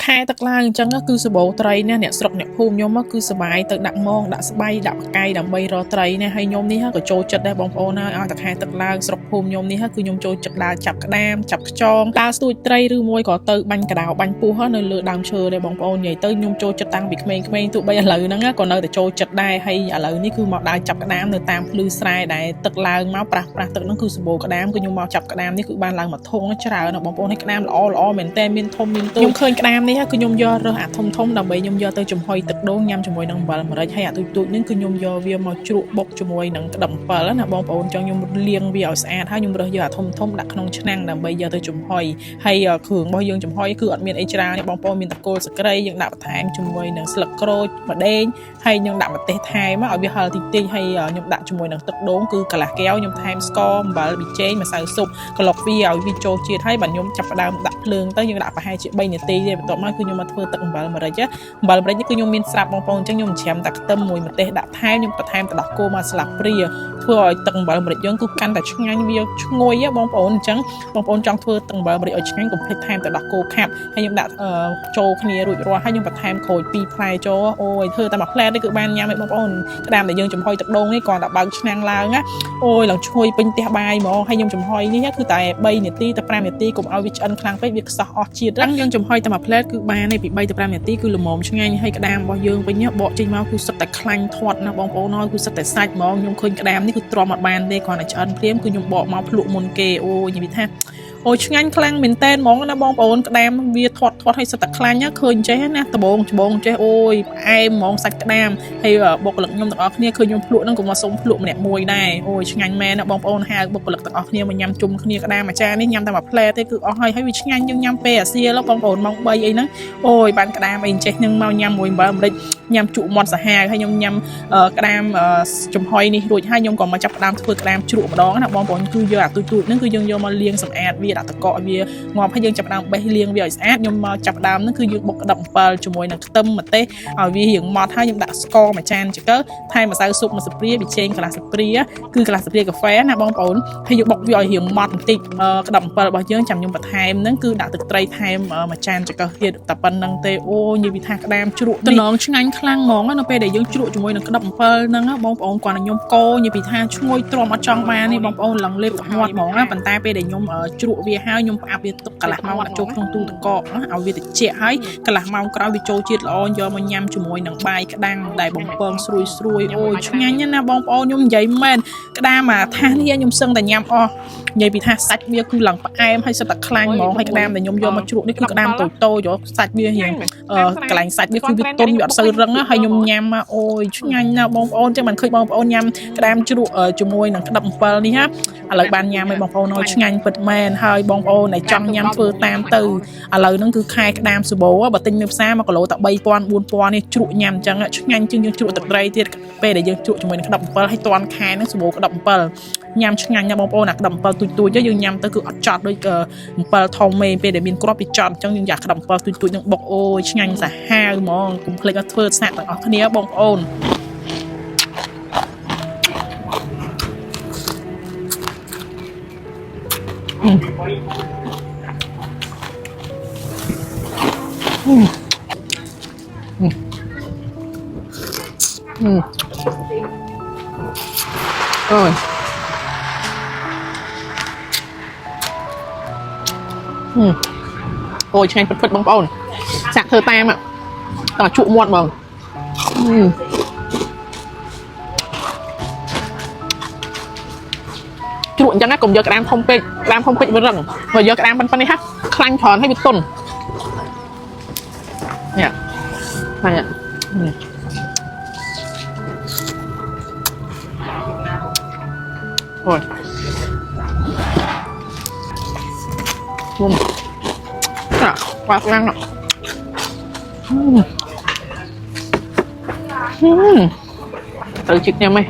ខែទឹកឡើងអញ្ចឹងគឺសបោត្រីណាអ្នកស្រុកអ្នកភូមិខ្ញុំគឺសបាយទៅដាក់មងដាក់ស្បៃដាក់បកាយដើម្បីរកត្រីណាហើយខ្ញុំនេះក៏ចូលចិត្តដែរបងប្អូនហើយឲ្យតែខែទឹកឡើងស្រុកភូមិខ្ញុំនេះគឺខ្ញុំចូលចិត្តដើរចាប់ក្តាមចាប់ខ្យងដើរស្ទួចត្រីឬមួយក៏ទៅបាញ់កដោបាញ់ពោះនៅលើដើមឈើដែរបងប្អូននិយាយទៅខ្ញុំចូលចិត្តតាំងពីក្មេងៗទោះបីឥឡូវហ្នឹងក៏នៅតែចូលចិត្តដែរហើយឥឡូវនេះគឺមកដើរចាប់ក្តាមនៅតាមភ្លឺស្រែដែលទឹកឡើងមកប្រាស់ទឹកហ្នឹងគឺសបោក្តាមគឺខ្ញុំមកចាប់ក្តាមនេះគឺបានឡើងមកធុងច្រើនណាបងប្អូនហើយក្តាមល្អមែនតើមានធំមានទូខ្ញុំឃើញក្តាមនេះគឺខ្ញុំយករើសអាធំដើម្បីខ្ញុំយកទៅចំហុយទឹកដូងញ៉ាំជាមួយនឹងអំបិលម្រេចហើយអាទូចៗនេះគឺខ្ញុំយកវាមកជ្រក់បុកជាមួយនឹងក្តាប់អំបិលណាបងប្អូនចង់ខ្ញុំលាងវាឲ្យស្អាតហើយខ្ញុំរើសយកអាធំដាក់ក្នុងឆ្នាំងដើម្បីយកទៅចំហុយហើយគ្រឿងរបស់យើងចំហុយគឺអត់មានអីច្រើនទេបងប្អូនមានតែគល់សក្រីយើងដាក់បន្ថែមជាមួយនឹងស្លឹកក្រូចម្ដេងហើយយើងដាក់ម្ទេសថែមឲ្យវាហឹរតិចហើយខ្ញុំដាក់ជាមួយនឹងទឹកដូងគឺកន្លះកែវខ្ញុំថែមស្ករអំបិលប៊ីចេងម្សៅស៊ុបក្លុកវាឲ្យវាចូលជាតិហើយបាទខ្ញុំចាប់ផ្ដើមដាក់ភ្លើងទៅយើងដាក់ប្រហែលជា3នាទីទេបន្ទាប់មកគឺខ្ញុំមកធ្វើទឹកអំបិលម្រេចអំបិលម្រេចនេះគឺខ្ញុំមានស្រាប់បងប្អូនអញ្ចឹងខ្ញុំច្រាំតែខ្ទឹមមួយម្ទេសដាក់ថែមខ្ញុំបន្ថែមទឹកដោះគោមកស្លាបព្រាធ្វើឲ្យទឹកអំបិលម្រេចយើងគឺកាន់តែឆ្ងាញ់វាឈ្ងុយបងប្អូនអញ្ចឹងបងប្អូនចង់ធ្វើទឹកអំបិលម្រេចឲ្យឆ្ងាញ់កុំភ្លេចថែមទឹកដោះគោខាប់ហើយខ្ញុំដាក់ចូលគ្នារួចរាល់ហើយខ្ញុំបន្ថែមក្រូច2ផ្លែចូលអូយធ្វើតែមួយផ្លែនេះគឺបានញ៉ាំហើយបងប្អូនក្តាមដែលយើងចំហុយទឹកដូងនេះគ្រាន់តែបើកឆ្នាំងឡើងណាអូយឡើងឈ្ងុយពេញផ្ទះបាយហ្មងហើយខ្ញុំចំហុយនេះគឺតែ3នាទីទៅ5នាទីកុំឲ្យវាឆ្អិនខ្លាំងពេកវាខ្សោះអស់ជាតិហ្នឹងយើងចំហុយតែមួយផ្លែគឺបានទេពី3ទៅ5នាទីគឺល្មមឆ្ងាញ់ហើយក្តាមរបស់យើងវិញបកចេញមកគឺសុទ្ធតែខ្លាញ់ធាត់ណាបងប្អូនហើយគឺសុទ្ធតែសាច់ហ្មងខ្ញុំឃើញក្តាមនេះគឺទ្រាំអត់បានទេគ្រាន់តែឆ្អិនភ្លាមគឺខ្ញុំបកមកភ្លក់មុនគេអូយនិយាយថាអូយឆ្ងាញ់ខ្លាំងមែនតែនហ្មងណាបងប្អូនក្តាមវាធាត់ឲ្យសុទ្ធតែខ្លាញ់ឃើញចេះណាដបងច្បងចេះអូយផ្អែមហ្មងសាច់ក្តាមហើយបុគ្គលិកខ្ញុំទាំងអស់គ្នាឃើញខ្ញុំភ្លក់ហ្នឹងក៏មកសុំភ្លក់ម្នាក់មួយដែរអូយឆ្ងាញ់មែនណាបងប្អូនហៅបុគ្គលិកទាំងអស់គ្នាមកញ៉ាំជុំគ្នាក្តាមអាចារ្យនេះញ៉ាំតែមួយផ្លែទេគឺអស់ហើយវាឆ្ងាញ់យើងញ៉ាំពេលអាសៀលបងប្អូនម៉ោង3អីហ្នឹងអូយបានក្តាមអីចេះហ្នឹងមកញ៉ាំមួយអំបិលម្រេចញ៉ាំជក់មាត់សាហាវហើយខ្ញុំញ៉ាំក្តាមចំហុយនេះរួចហើយខ្ញុំក៏មកចាប់ផ្ដើមធ្វើក្តាមជ្រក់ម្ដងណាបងប្អូនគឺយកអាទូចហ្នឹងគឺយើងយកមកលាងសម្អាតវាដាក់តកឲ្យវាងាប់ហើយយើងចាប់ផ្ដើមបេះលាងវាឲ្យស្អាតខ្ញុំមកចាប់ផ្ដើមហ្នឹងគឺយើងបុកក្តាប់អំបិលជាមួយនឹងខ្ទឹមម្ទេសឲ្យវារៀងម៉ត់ហើយខ្ញុំដាក់ស្ករមួយចានចង្កឹះថែមម្សៅស៊ុបមួយស្លាបព្រាប៊ីចេងកន្លះស្លាបព្រាគឺកន្លះស្លាបព្រាកាហ្វេណាបងប្អូនហើយយើងបុកវាឲ្យរៀងម៉ត់បន្តិចក្តាប់អំបិលរបស់យើងចាំខ្ញុំបន្ថែមហ្នឹងគឺដាក់ទឹកត្រីថែមមួយចានចង្កឹះទៀតតែប៉ុណ្្នឹងទេអូនិយាយពីថាក្តាមជ្រក់តំណងឆ្ងាញ់ខ្លាំងហ្មងនៅពេលដែលយើងជ្រក់ជាមួយនឹងក្តាប់អំបិលហ្នឹងបងប្អូនគាត់ខ្ញុំកោនិយាយពីថាឈ្ងុយទ្រាំអត់ចង់បានទេបងប្អូនឡើងលេបទឹកមាត់ហ្មងណាប៉ុន្តែពេលដែលខ្ញុំជ្រក់វាហើយខ្ញុំផ្អាប់វាទុកកន្លះម៉ោងដាក់ចូលក្នុងទូទឹកកកឲ្យវាត្រជាក់ហើយកន្លះម៉ោងក្រោយវាចូលជាតិល្អយកមកញ៉ាំជាមួយនឹងបាយក្តាំងដែលបំពងស្រួយអូយឆ្ងាញ់ណាបងប្អូនខ្ញុំនិយាយមែនក្តាមអាថានេះខ្ញុំសឹងតែញ៉ាំអស់និយាយពីថាសាច់វាគឺឡើងផ្អែមហើយសិតតែខ្លាញ់ហ្មងហើយក្តាមដែលខ្ញុំយកមកជ្រក់នេះគឺក្តាមតូចសាច់វារៀងកន្លែងសាច់វាគឺវាទន់វាអត់សូវរឹងហើយខ្ញុំញ៉ាំអូយឆ្ងាញ់ណាបងប្អូនចឹងមិនឃើញបងប្អូនញ៉ាំក្តាមជ្រក់ជាមួយនឹងក្តាប់អំបិលនេះណាឥឡូវបានញ៉ាំហើយបងប្អូនហើយឆ្ងាញ់ពិតមែនហើយបងប្អូនដែលចង់ញ៉ាំធ្វើតាមទៅឥឡូវហ្នឹងគឺខែក្តាមសបោបើទិញនៅផ្សារ1គីឡូតែ3000 4000នេះជ្រក់ញ៉ាំអញ្ចឹងឆ្ងាញ់ជាងយើងជ្រក់ទឹកត្រីទៀតពេលដែលយើងជ្រក់ជាមួយនឹងក្តាប់អំបិលហើយតាន់ខែហ្នឹងសបោក្តាប់អំបិលញ៉ាំឆ្ងាញ់ណាបងប្អូនអាក្តាប់អំបិលទូចយើងញ៉ាំទៅគឺអត់ចត់ដូចអំបិលធំមេពេលដែលមានគ្រាប់វាចត់អញ្ចឹងយើងយកក្តាប់អំបិលទូចហ្នឹងបុកអូយឆ្ងាញ់សាហាវហ្មងកុំភ្លេចឲ្យធ្វើសាកទាំងអស់គ្នាបងប្អូនអូយអូយឆ្ងាញ់ពិតបងប្អូនសាក់ធ្វើតាមតោះជក់មាត់ហ្មងជ្រក់អញ្ចឹងណាកុំយកក្តាមធំពេកក្តាមធំពេកវារឹងបើយកក្តាមប៉ុណ្ណេះខ្លាញ់ច្រើនហើយវាទន់នេះហើយអូយquá ngon ạ từ chích nha mày